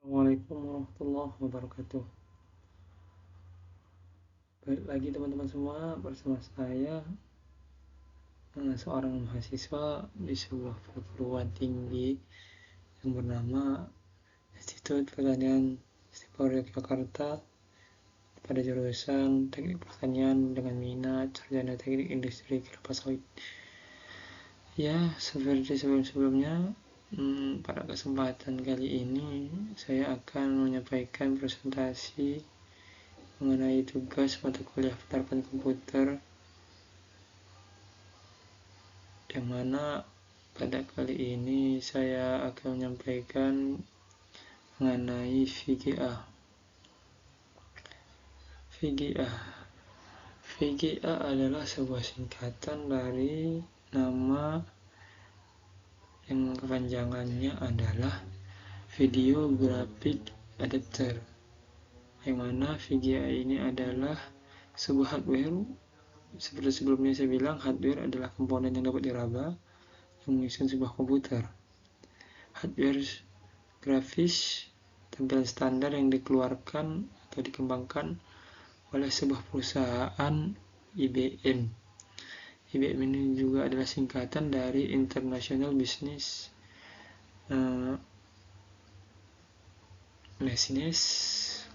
Assalamualaikum warahmatullahi wabarakatuh. Balik lagi teman-teman semua bersama saya, seorang mahasiswa di sebuah perguruan tinggi yang bernama Institut Pertanian Istiqlal Yogyakarta pada jurusan Teknik Pertanian dengan minat sarjana Teknik Industri Kelapa Sawit. Ya, seperti sebelum-sebelumnya, pada kesempatan kali ini saya akan menyampaikan presentasi mengenai tugas mata kuliah penerapan komputer, yang mana pada kali ini saya akan menyampaikan mengenai VGA. VGA adalah sebuah singkatan dari nama yang kepanjangannya adalah Video Graphic Adapter, yang mana VGA ini adalah sebuah hardware. Seperti sebelumnya saya bilang, hardware adalah komponen yang dapat diraba yang menyusun sebuah komputer. Hardware grafis tampilan standar yang dikeluarkan atau dikembangkan oleh sebuah perusahaan IBM. IBM ini juga adalah singkatan dari International Business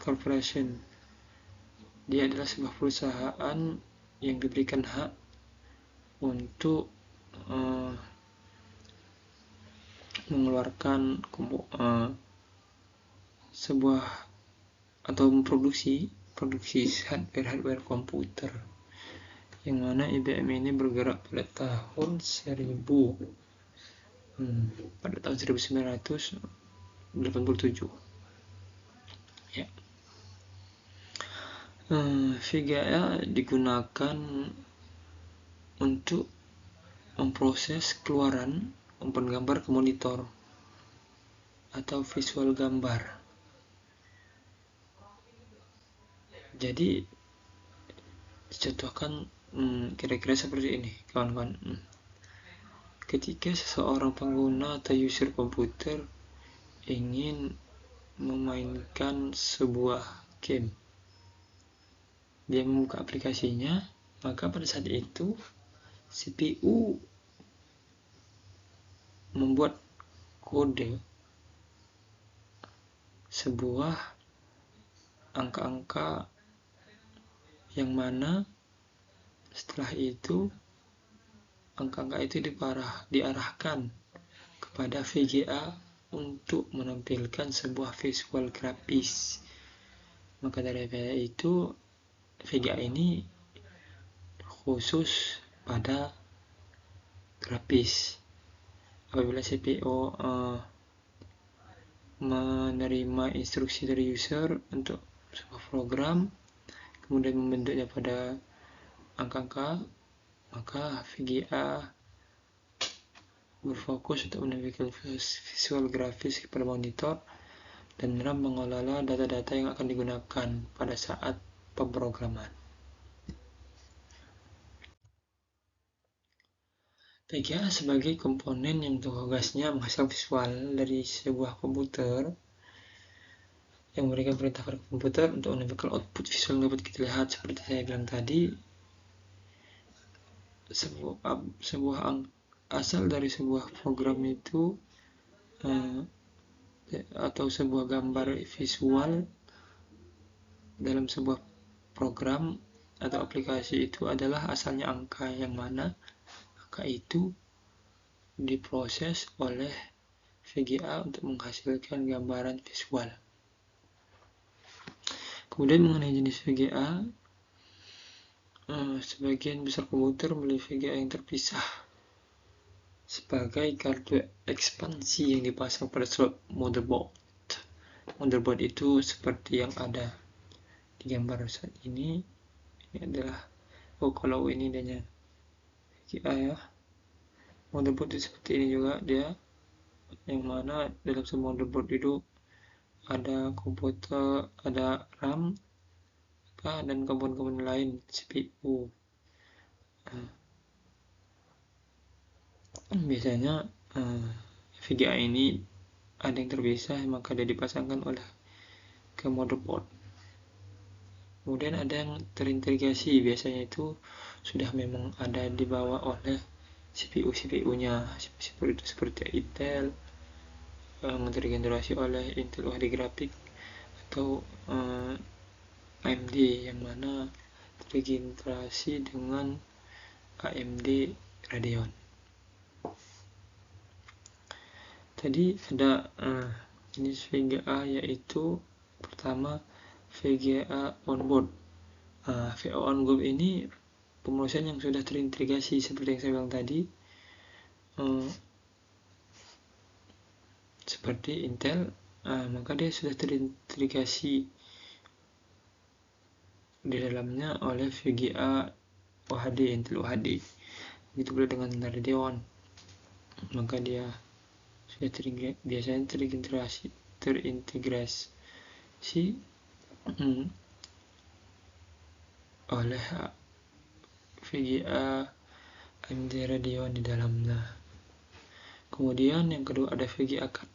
Corporation. Dia adalah sebuah perusahaan yang diberikan hak untuk mengeluarkan sebuah atau memproduksi hardware komputer, yang mana IBM ini bergerak pada tahun 1987 ya. VGA digunakan untuk memproses keluaran umpan gambar ke monitor atau visual gambar. Jadi dicontohkan kira-kira seperti ini, kawan-kawan. Ketika seseorang pengguna atau user komputer ingin memainkan sebuah game, dia membuka aplikasinya, maka pada saat itu CPU membuat kode sebuah angka-angka, yang mana setelah itu angka-angka itu diarahkan kepada VGA untuk menampilkan sebuah visual grafis. Maka dari itu VGA ini khusus pada grafis. Apabila CPU menerima instruksi dari user untuk sebuah program, kemudian membentuknya pada angka-angka, maka VGA berfokus untuk menampilkan visual grafis kepada monitor dan RAM mengelola data-data yang akan digunakan pada saat pemrograman. VGA sebagai komponen yang tugasnya menghasilkan visual dari sebuah komputer, yang memberikan perintah pada komputer untuk menampilkan output visual yang dapat kita lihat. Seperti saya bilang tadi, asal dari sebuah program itu atau sebuah gambar visual dalam sebuah program atau aplikasi itu adalah asalnya angka, yang mana angka itu diproses oleh VGA untuk menghasilkan gambaran visual. Kemudian mengenai jenis VGA, sebagian besar komputer memiliki VGA yang terpisah sebagai kartu ekspansi yang dipasang pada slot motherboard. Motherboard itu seperti yang ada di gambar saat ini. Ini adalah kalau ini adanya VGA ya. Motherboard itu seperti ini juga dia, yang mana dalam semua motherboard itu ada komputer, ada RAM, dan komponen-komponen lain, CPU. Biasanya VGA ini ada yang terpisah, maka dia dipasangkan oleh ke motherboard. Kemudian ada yang terintegrasi, biasanya itu sudah memang ada dibawa oleh CPU-nya seperti Intel, yang terintegrasi oleh Intel UHD grafik, atau AMD yang mana terintegrasi dengan AMD Radeon. Tadi ada jenis VGA, yaitu pertama VGA onboard. VGA onboard ini pemrosesan yang sudah terintegrasi seperti yang saya bilang tadi, seperti Intel, maka dia sudah terintegrasi di dalamnya oleh VGA UHD, Intel UHD. Begitu pula dengan Radeon, maka dia sudah biasanya terintegrasi oleh VGA AMD Radeon di dalamnya. Kemudian yang kedua ada VGA card.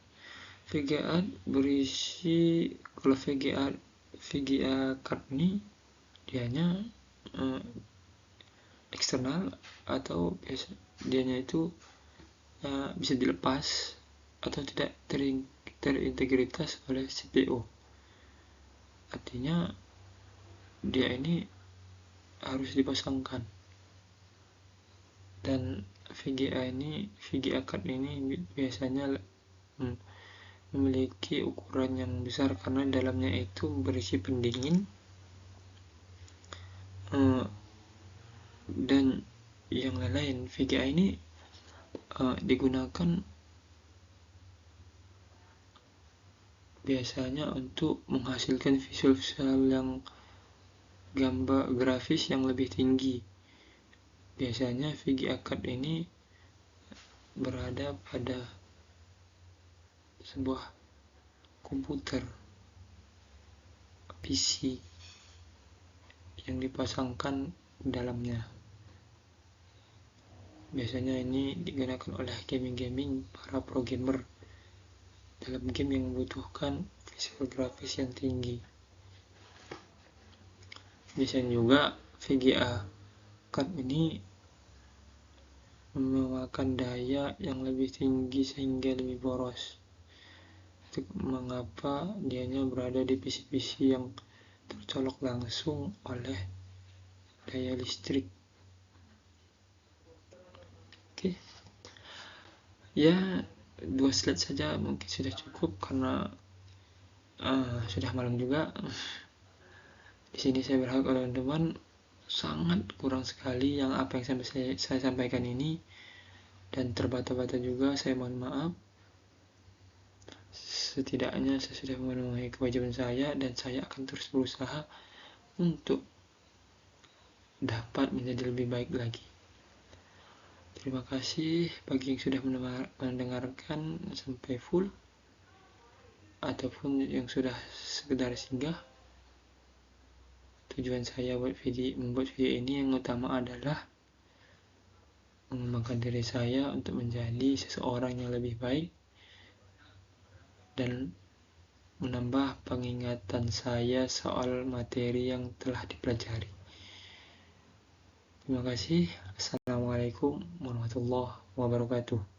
VGA berisi, kalau VGA card ini dianya eksternal, atau dianya itu bisa dilepas atau tidak terintegritas oleh CPU. Artinya dia ini harus dipasangkan, dan VGA card ini biasanya memiliki ukuran yang besar karena dalamnya itu berisi pendingin dan yang lain-lain. VGA ini digunakan biasanya untuk menghasilkan visual yang gambar grafis yang lebih tinggi. Biasanya VGA card ini berada pada sebuah komputer PC yang dipasangkan dalamnya. Biasanya ini digunakan oleh gaming para pro gamer dalam game yang membutuhkan visual grafis yang tinggi. Biasanya juga VGA card ini memakan daya yang lebih tinggi sehingga lebih boros. Itu mengapa dianya berada di PC-PC yang tercolok langsung oleh daya listrik. Oke. Ya, 2 slide saja mungkin sudah cukup karena sudah malam juga. Di sini saya berharap teman-teman sangat kurang sekali yang apa yang saya sampaikan ini, dan terbata-bata juga saya mohon maaf. Setidaknya saya sudah memenuhi kewajiban saya, dan saya akan terus berusaha untuk dapat menjadi lebih baik lagi. Terima kasih bagi yang sudah mendengarkan sampai full, ataupun yang sudah sekedar singgah. Tujuan saya membuat video ini yang utama adalah mengembangkan diri saya untuk menjadi seseorang yang lebih baik dan menambah pengingatan saya soal materi yang telah dipelajari. Terima kasih. Assalamualaikum warahmatullahi wabarakatuh.